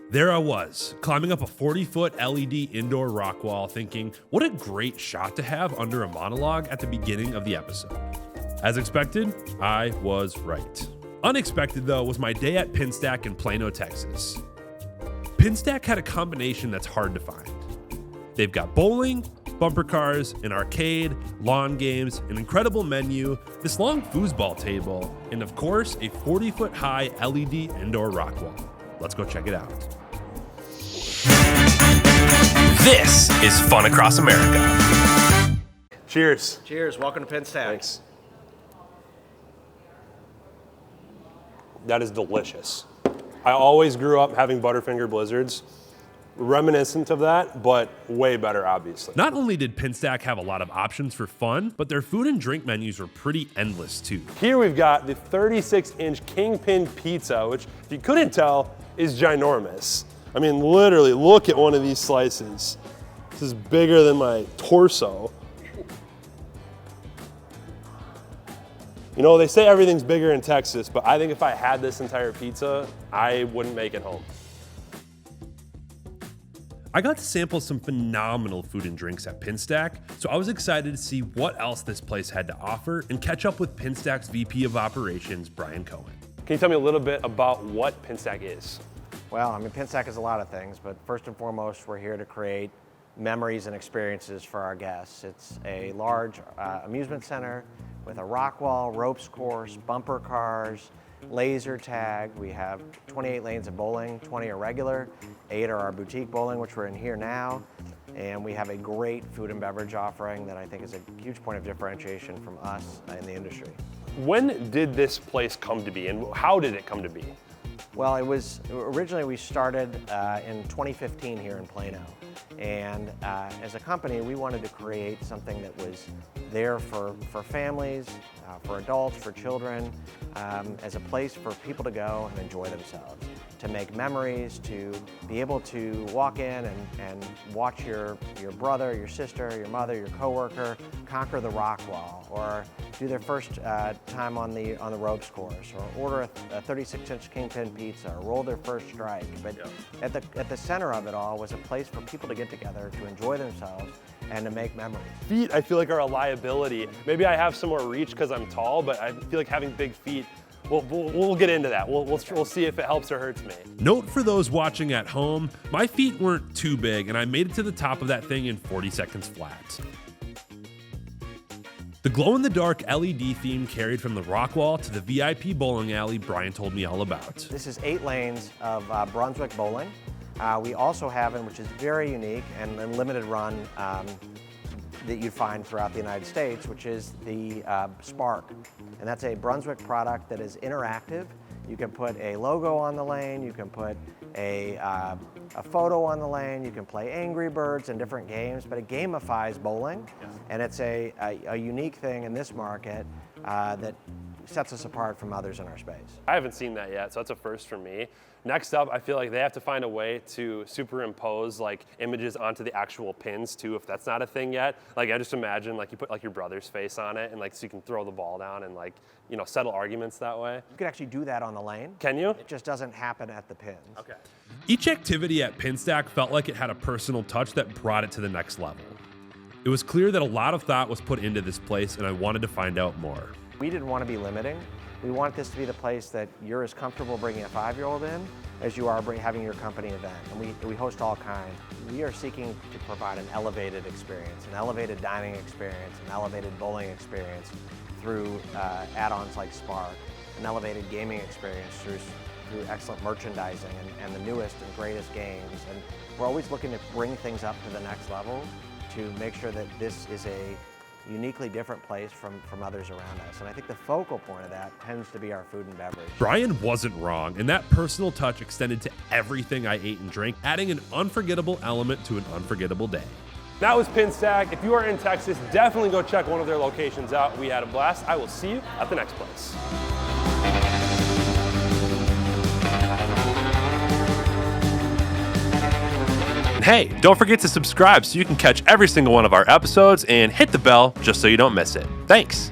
There I was, climbing up a 40-foot LED indoor rock wall thinking, what a great shot to have under a monologue at the beginning of the episode. As expected, I was right. Unexpected, though, was my day at PINSTACK in Plano, Texas. PINSTACK had a combination that's hard to find. They've got bowling, bumper cars, an arcade, lawn games, an incredible menu, this long foosball table, and of course, a 40-foot high LED indoor rock wall. Let's go check it out. This is Fun Across America. Cheers. Cheers. Welcome to PINSTACK. Thanks. That is delicious. I always grew up having Butterfinger Blizzards, reminiscent of that, but way better, obviously. Not only did PINSTACK have a lot of options for fun, but their food and drink menus were pretty endless too. Here we've got the 36-inch Kingpin pizza, which, if you couldn't tell, is ginormous. I mean, literally, look at one of these slices. This is bigger than my torso. You know, they say everything's bigger in Texas, but I think if I had this entire pizza, I wouldn't make it home. I got to sample some phenomenal food and drinks at PINSTACK, so I was excited to see what else this place had to offer and catch up with PINSTACK's VP of Operations, Brian Cohen. Can you tell me a little bit about what PINSTACK is? Well, I mean, PINSTACK is a lot of things, but first and foremost, we're here to create memories and experiences for our guests. It's a large amusement center with a rock wall, ropes course, bumper cars, laser tag. We have 28 lanes of bowling, 20 are regular, 8 are our boutique bowling, which we're in here now. And we have a great food and beverage offering that I think is a huge point of differentiation from us in the industry. When did this place come to be, and how did it come to be? Well, it was originally we started in 2015 here in Plano. And as a company, we wanted to create something that was there for families, for adults, for children, as a place for people to go and enjoy themselves, to make memories, to be able to walk in and watch your brother, your sister, your mother, your coworker conquer the rock wall, or do their first time on the ropes course, or order a 36-inch Kingpin pizza, or roll their first strike. But at the center of it all was a place for people to get together, to enjoy themselves, and to make memories. Feet, I feel like, are a liability. Maybe I have some more reach because I'm tall, but I feel like having big feet, we'll get into that. We'll see if it helps or hurts me. Note for those watching at home, my feet weren't too big and I made it to the top of that thing in 40 seconds flat. The glow-in-the-dark LED theme carried from the rock wall to the VIP bowling alley Brian told me all about. This is 8 lanes of Brunswick bowling. We also have, which is very unique and limited run that you'd find throughout the United States, which is the Spark. And that's a Brunswick product that is interactive. You can put a logo on the lane, you can put a photo on the lane, you can play Angry Birds and different games, but it gamifies bowling. And it's a unique thing in this market that sets us apart from others in our space. I haven't seen that yet, so that's a first for me. Next up, I feel like they have to find a way to superimpose like images onto the actual pins too, if that's not a thing yet. Like I just imagine like you put like your brother's face on it and like so you can throw the ball down and like, you know, settle arguments that way. You could actually do that on the lane. Can you? It just doesn't happen at the pins. Okay. Each activity at PINSTACK felt like it had a personal touch that brought it to the next level. It was clear that a lot of thought was put into this place and I wanted to find out more. We didn't want to be limiting. We want this to be the place that you're as comfortable bringing a 5-year-old in as you are having your company event. And we host all kinds. We are seeking to provide an elevated experience, an elevated dining experience, an elevated bowling experience through add-ons like Spark, an elevated gaming experience through excellent merchandising and the newest and greatest games. And we're always looking to bring things up to the next level to make sure that this is a uniquely different place from others around us. And I think the focal point of that tends to be our food and beverage. Brian wasn't wrong, and that personal touch extended to everything I ate and drank, adding an unforgettable element to an unforgettable day. That was PINSTACK. If you are in Texas, definitely go check one of their locations out. We had a blast. I will see you at the next place. Hey, don't forget to subscribe so you can catch every single one of our episodes and hit the bell just so you don't miss it. Thanks.